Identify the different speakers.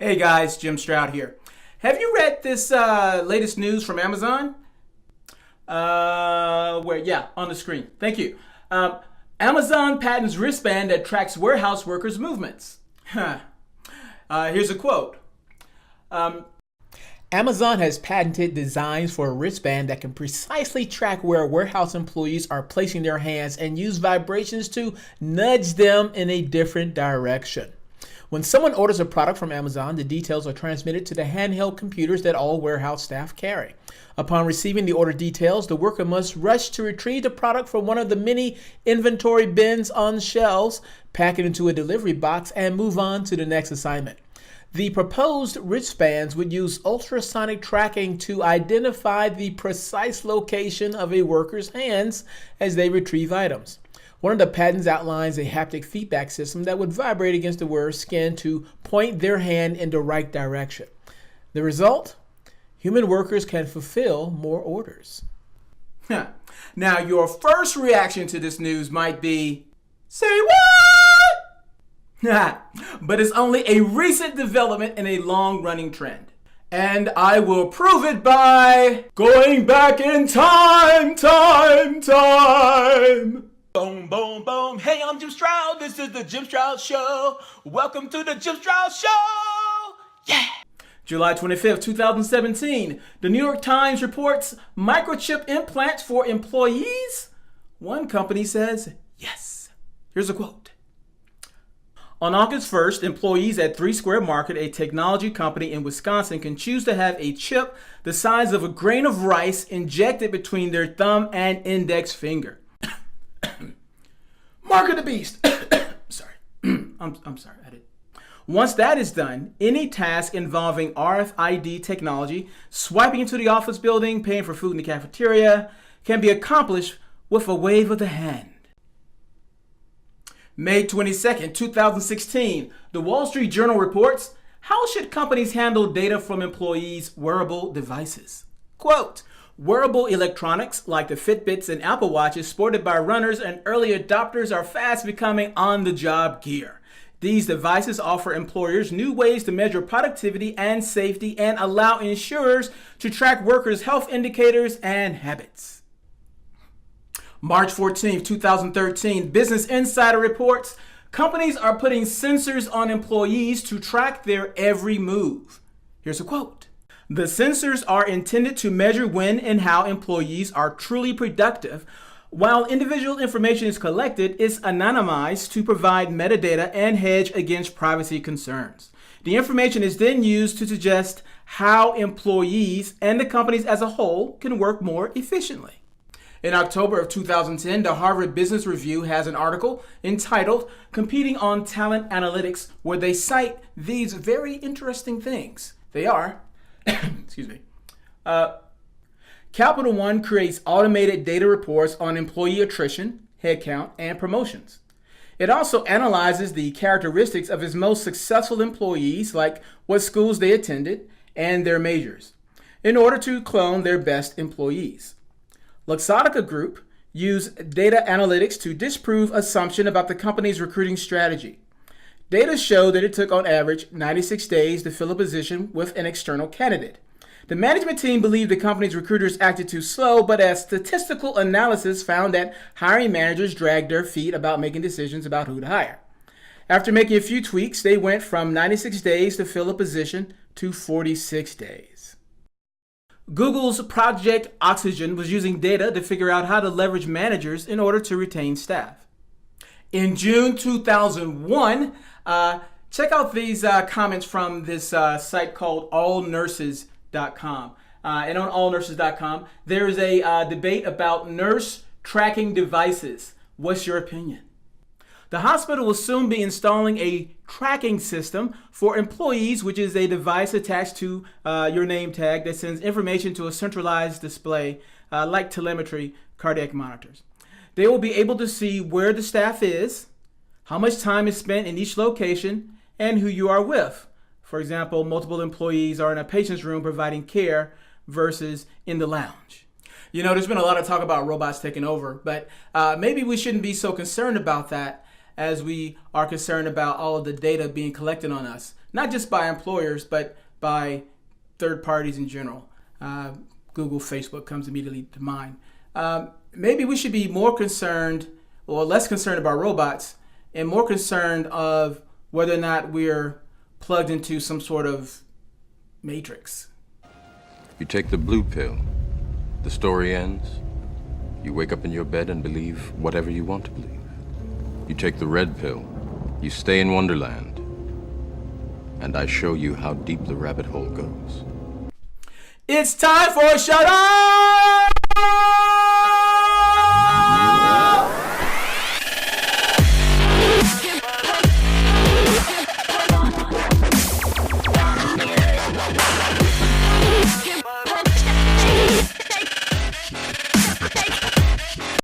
Speaker 1: Hey guys, Jim Stroud here. Have you read this latest news from Amazon? On the screen. Thank you. Amazon patents wristband that tracks warehouse workers' movements. Here's a quote.
Speaker 2: Amazon has patented designs for a wristband that can precisely track where warehouse employees are placing their hands and use vibrations to nudge them in a different direction. When someone orders a product from Amazon, the details are transmitted to the handheld computers that all warehouse staff carry. Upon receiving the order details, the worker must rush to retrieve the product from one of the many inventory bins on shelves, pack it into a delivery box, and move on to the next assignment. The proposed wristbands would use ultrasonic tracking to identify the precise location of a worker's hands as they retrieve items. One of the patents outlines a haptic feedback system that would vibrate against the wearer's skin to point their hand in the right direction. The result? Human workers can fulfill more orders.
Speaker 1: Now, your first reaction to this news might be, say what? But it's only a recent development in a long-running trend. And I will prove it by going back in time.
Speaker 2: Boom, boom, boom. Hey, I'm Jim Stroud. This is the Jim Stroud Show. Welcome to the Jim Stroud Show. Yeah.
Speaker 1: July 25th, 2017. The New York Times reports microchip implants for employees. One company says yes. Here's a quote. On August 1st, employees at 3 Square Market, a technology company in Wisconsin, can choose to have a chip the size of a grain of rice injected between their thumb and index finger. Mark of the beast. Sorry. I'm sorry. I did. Once that is done, any task involving RFID technology, swiping into the office building, paying for food in the cafeteria, can be accomplished with a wave of the hand. May 22nd, 2016, the Wall Street Journal reports, how should companies handle data from employees' wearable devices? Quote, wearable electronics like the Fitbits and Apple Watches sported by runners and early adopters are fast becoming on-the-job gear. These devices offer employers new ways to measure productivity and safety and allow insurers to track workers' health indicators and habits. March 14, 2013, Business Insider reports companies are putting sensors on employees to track their every move. Here's a quote. The sensors are intended to measure when and how employees are truly productive. While individual information is collected, it's anonymized to provide metadata and hedge against privacy concerns. The information is then used to suggest how employees and the companies as a whole can work more efficiently. In October of 2010, the Harvard Business Review has an article entitled Competing on Talent Analytics, where they cite these very interesting things. They are, Capital One creates automated data reports on employee attrition, headcount, and promotions. It also analyzes the characteristics of its most successful employees, like what schools they attended and their majors, in order to clone their best employees. Luxottica Group used data analytics to disprove assumption about the company's recruiting strategy. Data showed that it took on average 96 days to fill a position with an external candidate. The management team believed the company's recruiters acted too slow, but a statistical analysis found that hiring managers dragged their feet about making decisions about who to hire. After making a few tweaks, they went from 96 days to fill a position to 46 days. Google's Project Oxygen was using data to figure out how to leverage managers in order to retain staff. In June 2001, check out these comments from this site called allnurses.com. And on allnurses.com, there is a debate about nurse tracking devices. What's your opinion? The hospital will soon be installing a tracking system for employees, which is a device attached to your name tag that sends information to a centralized display like telemetry cardiac monitors. They will be able to see where the staff is, how much time is spent in each location, and who you are with. For example, multiple employees are in a patient's room providing care versus in the lounge. You know, there's been a lot of talk about robots taking over, but maybe we shouldn't be so concerned about that, as we are concerned about all of the data being collected on us, not just by employers, but by third parties in general. Google, Facebook comes immediately to mind. Maybe we should be more concerned, or less concerned about robots, and more concerned of whether or not we're plugged into some sort of matrix.
Speaker 3: You take the blue pill, the story ends. You wake up in your bed and believe whatever you want to believe. You take the red pill, you stay in Wonderland, and I show you how deep the rabbit hole goes.
Speaker 1: It's time for Shut Up!